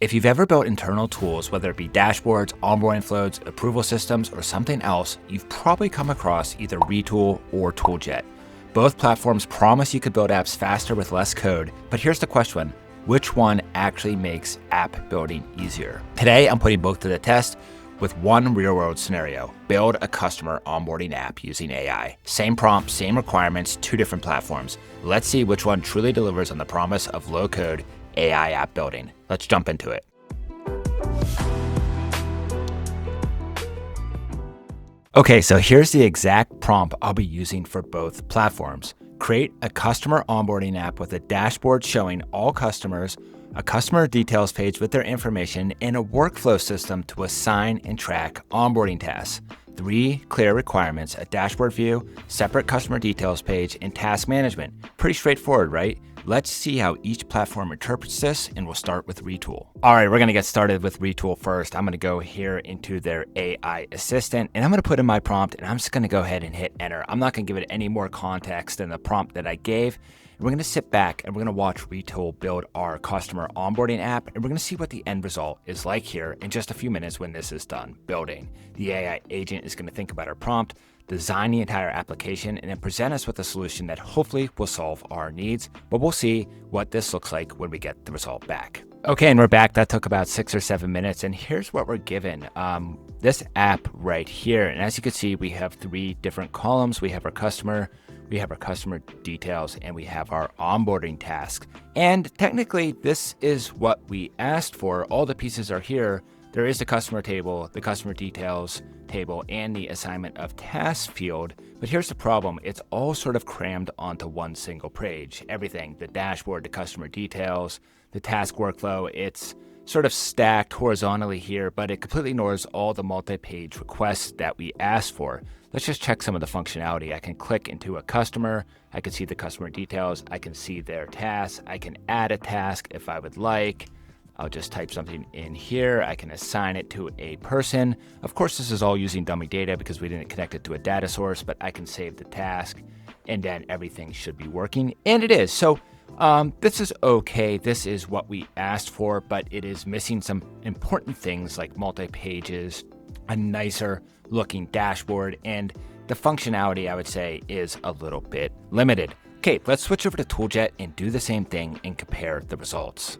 If you've ever built internal tools, whether it be dashboards, onboarding flows, approval systems, or something else, you've probably come across either Retool or ToolJet. Both platforms promise you could build apps faster with less code, but here's the question: which one actually makes app building easier? Today, I'm putting both to the test with one real-world scenario: build a customer onboarding app using AI. Same prompt, same requirements, two different platforms. Let's see which one truly delivers on the promise of low-code AI app building. Let's jump into it. Okay, so here's the exact prompt I'll be using for both platforms. Create a customer onboarding app with a dashboard showing all customers, a customer details page with their information, and a workflow system to assign and track onboarding tasks. 3 clear requirements: a dashboard view, separate customer details page, and task management. Pretty straightforward, right? Let's see how each platform interprets this, and we'll start with Retool. All right, we're gonna get started with Retool first. I'm gonna go here into their AI assistant, and I'm gonna put in my prompt, and I'm just gonna go ahead and hit enter. I'm not gonna give it any more context than the prompt that I gave. And we're gonna sit back and we're gonna watch Retool build our customer onboarding app, and we're gonna see what the end result is like here in just a few minutes when this is done building. The AI agent is gonna think about our prompt, design the entire application, and then present us with a solution that hopefully will solve our needs. But we'll see what this looks like when we get the result back. Okay, and we're back. That took about 6 or 7 minutes, and here's what we're given. This app right here, and as you can see, we have 3 different columns. We have our customer details, and we have our onboarding task. And technically, this is what we asked for. All the pieces are here. There is the customer table, the customer details table, and the assignment of tasks field. But here's the problem: it's all sort of crammed onto one single page. Everything, the dashboard, the customer details, the task workflow, it's sort of stacked horizontally here, but it completely ignores all the multi-page requests that we asked for. Let's just check some of the functionality. I can click into a customer, I can see the customer details, I can see their tasks, I can add a task if I would like. I'll just type something in here. I can assign it to a person. Of course, this is all using dummy data because we didn't connect it to a data source, but I can save the task, and then everything should be working, and it is. So this is okay. This is what we asked for, but it is missing some important things like multi-pages, a nicer looking dashboard, and the functionality, I would say, is a little bit limited. Okay, let's switch over to ToolJet and do the same thing and compare the results.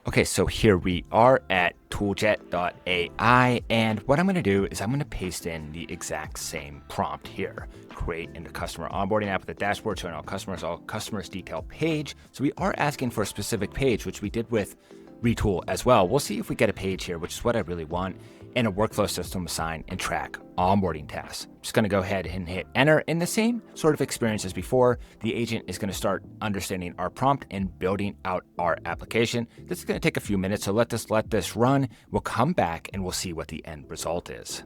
Okay, so here we are at tooljet.ai, and what I'm going to do is I'm going to paste in the exact same prompt here. Create a customer onboarding app with a dashboard showing all customers detail page. So we are asking for a specific page, which we did with Retool as well. We'll see if we get a page here, which is what I really want, and a workflow system assign and track onboarding tasks. I'm just going to go ahead and hit enter. In the same sort of experience as before, the agent is going to start understanding our prompt and building out our application. This is going to take a few minutes, so let this run. We'll come back and we'll see what the end result is.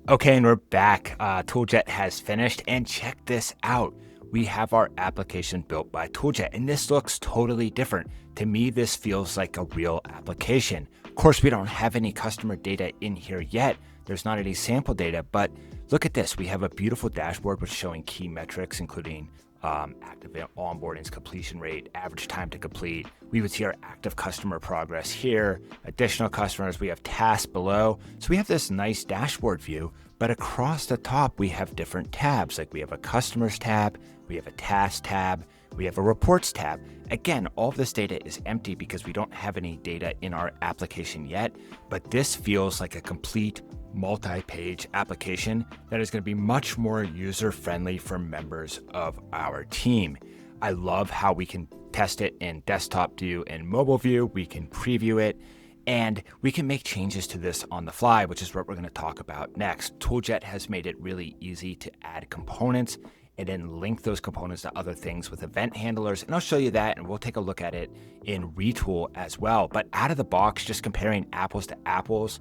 Okay, and we're back. ToolJet has finished, and check this out. We have our application built by ToolJet, and this looks totally different. To me, this feels like a real application. Of course, we don't have any customer data in here yet. There's not any sample data, but look at this. We have a beautiful dashboard which is showing key metrics, including active onboarding's completion rate, average time to complete. We would see our active customer progress here, additional customers. We have tasks below. So we have this nice dashboard view, but across the top, we have different tabs. Like we have a customers tab, we have a task tab, we have a reports tab. Again, all of this data is empty because we don't have any data in our application yet, but this feels like a complete multi-page application that is going to be much more user-friendly for members of our team. I love how we can test it in desktop view and mobile view. We can preview it, and we can make changes to this on the fly, which is what we're going to talk about next. ToolJet has made it really easy to add components and then link those components to other things with event handlers. And I'll show you that, and we'll take a look at it in Retool as well. But out of the box, just comparing apples to apples,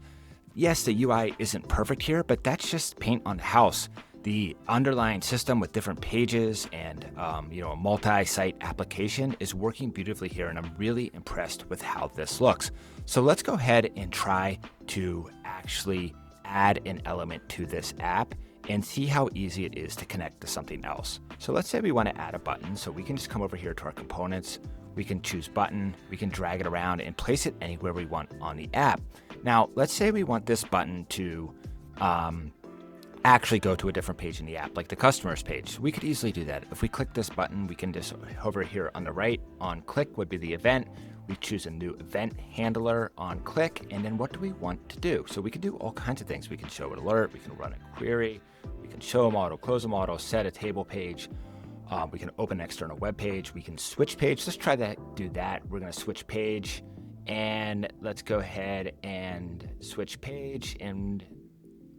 yes, the UI isn't perfect here, but that's just paint on the house. The underlying system with different pages and a multi-site application is working beautifully here, and I'm really impressed with how this looks. So let's go ahead and try to actually add an element to this app and see how easy it is to connect to something else. So let's say we want to add a button, so we can just come over here to our components. we can choose button, we can drag it around and place it anywhere we want on the app. Now, let's say we want this button to actually go to a different page in the app, like the customers page. We could easily do that. If we click this button, we can just hover here on the right. On click would be the event. We choose a new event handler on click, and then what do we want to do? So we can do all kinds of things. We can show an alert, we can run a query, we can show a model, close a model, set a table page. We can open an external web page. We can switch page. Let's try to do that. We're going to switch page, and let's go ahead and switch page, and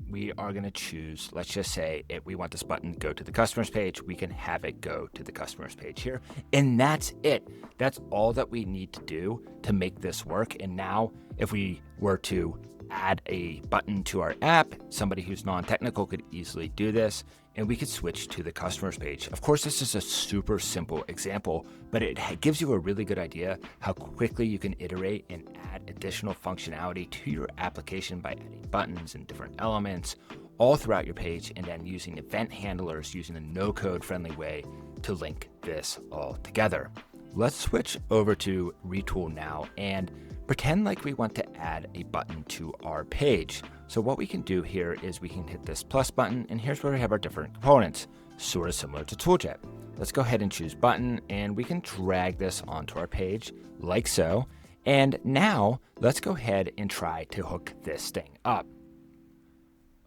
we are going to choose, let's just say if we want this button to go to the customers page, we can have it go to the customers page here. And that's it. That's all that we need to do to make this work. And now if we were to add a button to our app, somebody who's non-technical could easily do this, and we could switch to the customers page. Of course, this is a super simple example, but it gives you a really good idea how quickly you can iterate and add additional functionality to your application by adding buttons and different elements all throughout your page, and then using event handlers using a no-code friendly way to link this all together. Let's switch over to Retool now and pretend like we want to add a button to our page. So what we can do here is we can hit this plus button, and here's where we have our different components, sort of similar to ToolJet. Let's go ahead and choose button, and we can drag this onto our page like so. And now let's go ahead and try to hook this thing up.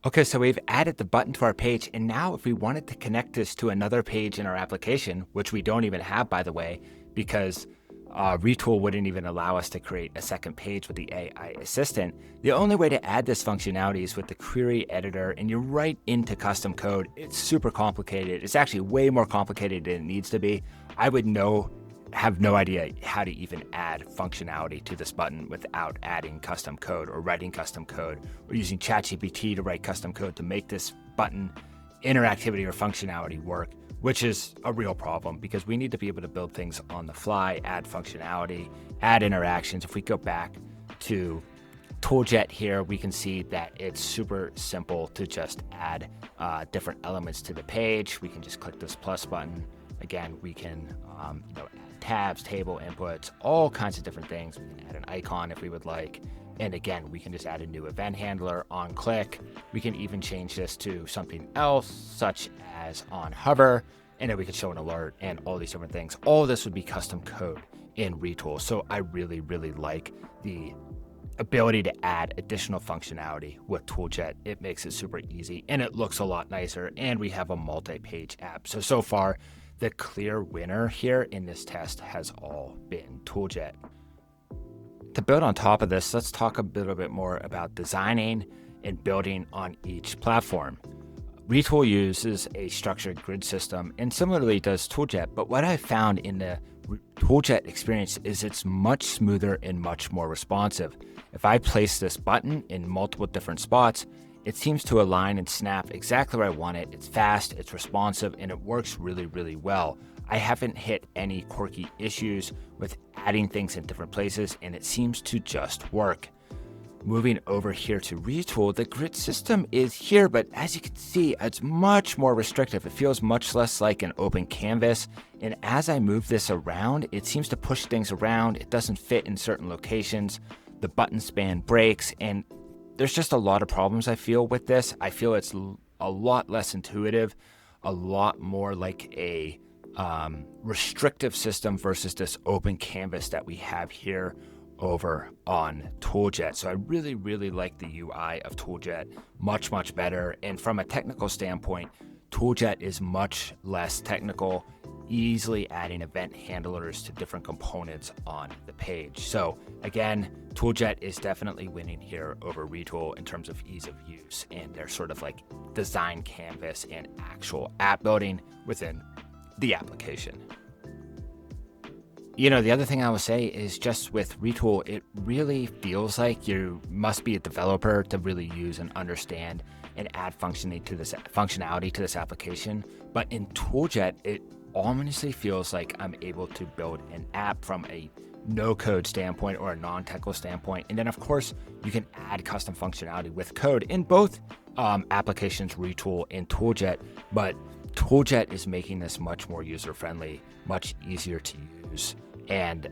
Okay, so we've added the button to our page, and now if we wanted to connect this to another page in our application, which we don't even have, by the way, because Retool wouldn't even allow us to create a second page with the AI assistant. The only way to add this functionality is with the query editor, and you're right into custom code. It's super complicated. It's actually way more complicated than it needs to be. I would have no idea how to even add functionality to this button without adding custom code or writing custom code or using ChatGPT to write custom code to make this button interactivity or functionality work, which is a real problem because we need to be able to build things on the fly, add functionality, add interactions. If we go back to ToolJet here, we can see that it's super simple to just add different elements to the page. We can just click this plus button. Again, we can add tabs, table inputs, all kinds of different things. We can add an icon if we would like. And again, we can just add a new event handler on click. We can even change this to something else, such as on hover, and then we can show an alert and all these different things. All of this would be custom code in Retool. So I really, really like the ability to add additional functionality with ToolJet. It makes it super easy, and it looks a lot nicer, and we have a multi-page app. So far, the clear winner here in this test has all been ToolJet. To build on top of this, let's talk a little bit more about designing and building on each platform. Retool uses a structured grid system, and similarly does ToolJet, but what I found in the ToolJet experience is it's much smoother and much more responsive. If I place this button in multiple different spots, it seems to align and snap exactly where I want it. It's fast, it's responsive, and it works really, really well. I haven't hit any quirky issues with adding things in different places, and it seems to just work. Moving over here to Retool, the grid system is here, but as you can see, it's much more restrictive. It feels much less like an open canvas, and as I move this around, it seems to push things around. It doesn't fit in certain locations. The button span breaks, and there's just a lot of problems I feel with this. I feel it's a lot less intuitive, a lot more like a restrictive system versus this open canvas that we have here over on ToolJet. So I really, really like the UI of ToolJet, much, much better. And from a technical standpoint, ToolJet is much less technical, easily adding event handlers to different components on the page. So again, ToolJet is definitely winning here over Retool in terms of ease of use and their sort of like design canvas and actual app building within the application. The other thing I would say is just with Retool, it really feels like you must be a developer to really use and understand and add functionality to this application. But in ToolJet, it honestly feels like I'm able to build an app from a no-code standpoint or a non-technical standpoint. And then, of course, you can add custom functionality with code in both applications, Retool and ToolJet. But ToolJet is making this much more user-friendly, much easier to use. And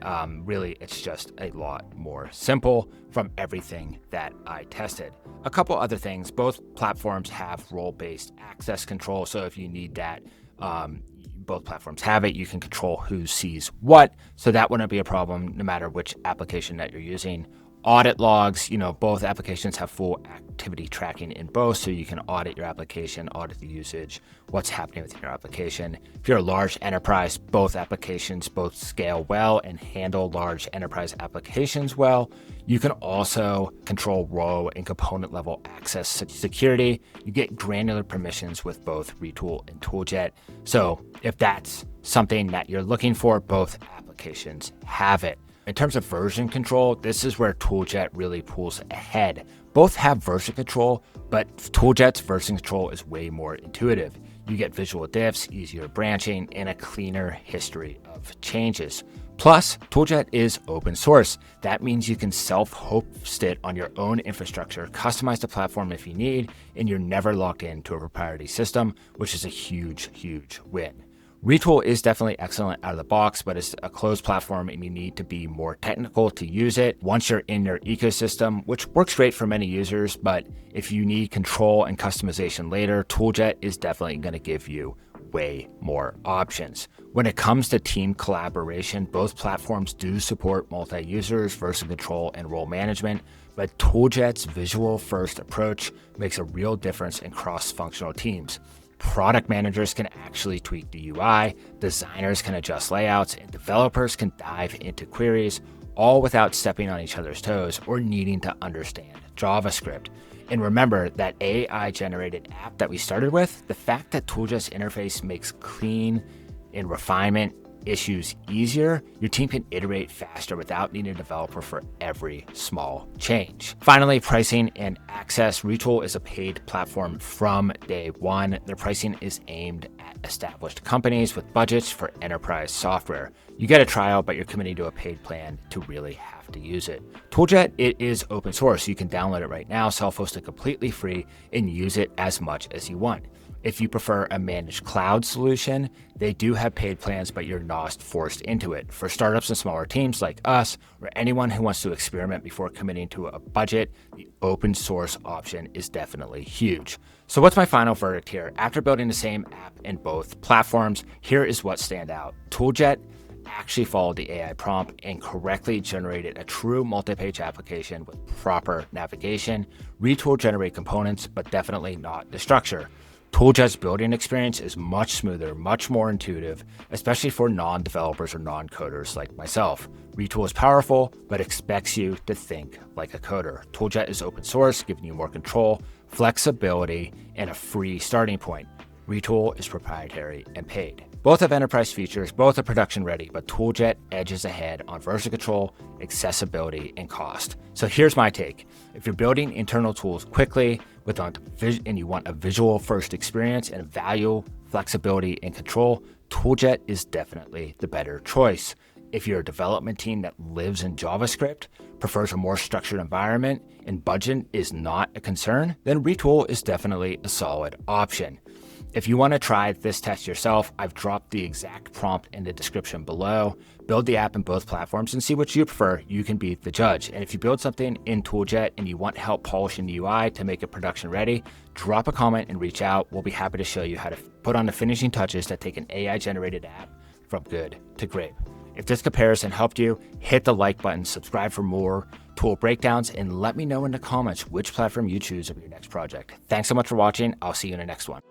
really, it's just a lot more simple from everything that I tested. A couple other things, both platforms have role-based access control. So if you need that, both platforms have it. You can control who sees what. So that wouldn't be a problem no matter which application that you're using. Audit logs, both applications have full activity tracking in both, so you can audit your application, audit the usage, what's happening within your application. If you're a large enterprise, both applications both scale well and handle large enterprise applications well. You can also control row and component level access security. You get granular permissions with both Retool and ToolJet. So if that's something that you're looking for, both applications have it. In terms of version control, this is where ToolJet really pulls ahead. Both have version control, but ToolJet's version control is way more intuitive. You get visual diffs, easier branching, and a cleaner history of changes. Plus, ToolJet is open source. That means you can self-host it on your own infrastructure, customize the platform if you need, and you're never locked into a proprietary system, which is a huge, huge win. Retool is definitely excellent out of the box, but it's a closed platform and you need to be more technical to use it once you're in your ecosystem, which works great for many users. But if you need control and customization later, ToolJet is definitely going to give you way more options. When it comes to team collaboration, both platforms do support multi-users, version control, and role management, but ToolJet's visual-first approach makes a real difference in cross-functional teams. Product managers can actually tweak the UI, designers can adjust layouts, and developers can dive into queries, all without stepping on each other's toes or needing to understand JavaScript. And remember that AI-generated app that we started with, the fact that ToolJet's interface makes clean and refinement issues easier, your team can iterate faster without needing a developer for every small change. Finally, pricing and access. Retool is a paid platform from day one. Their pricing is aimed at established companies with budgets for enterprise software. You get a trial, but you're committing to a paid plan to really have to use it. ToolJet, it is open source. You can download it right now, self-host it completely free, and use it as much as you want. If you prefer a managed cloud solution, they do have paid plans, but you're not forced into it. For startups and smaller teams like us, or anyone who wants to experiment before committing to a budget, the open source option is definitely huge. So what's my final verdict here? After building the same app in both platforms, here is what stand out. ToolJet actually followed the AI prompt and correctly generated a true multi-page application with proper navigation. Retool generate components, but definitely not the structure. ToolJet's building experience is much smoother, much more intuitive, especially for non-developers or non-coders like myself. Retool is powerful, but expects you to think like a coder. ToolJet is open source, giving you more control, flexibility, and a free starting point. Retool is proprietary and paid. Both have enterprise features, both are production ready, but ToolJet edges ahead on version control, accessibility, and cost. So here's my take. If you're building internal tools quickly and you want a visual first experience and value flexibility and control, ToolJet is definitely the better choice. If you're a development team that lives in JavaScript, prefers a more structured environment, and budget is not a concern, then Retool is definitely a solid option. If you want to try this test yourself, I've dropped the exact prompt in the description below. Build the app in both platforms and see what you prefer. You can be the judge. And if you build something in ToolJet and you want help polishing the UI to make it production ready, drop a comment and reach out. We'll be happy to show you how to put on the finishing touches that take an AI-generated app from good to great. If this comparison helped you, hit the like button, subscribe for more tool breakdowns, and let me know in the comments which platform you choose for your next project. Thanks so much for watching. I'll see you in the next one.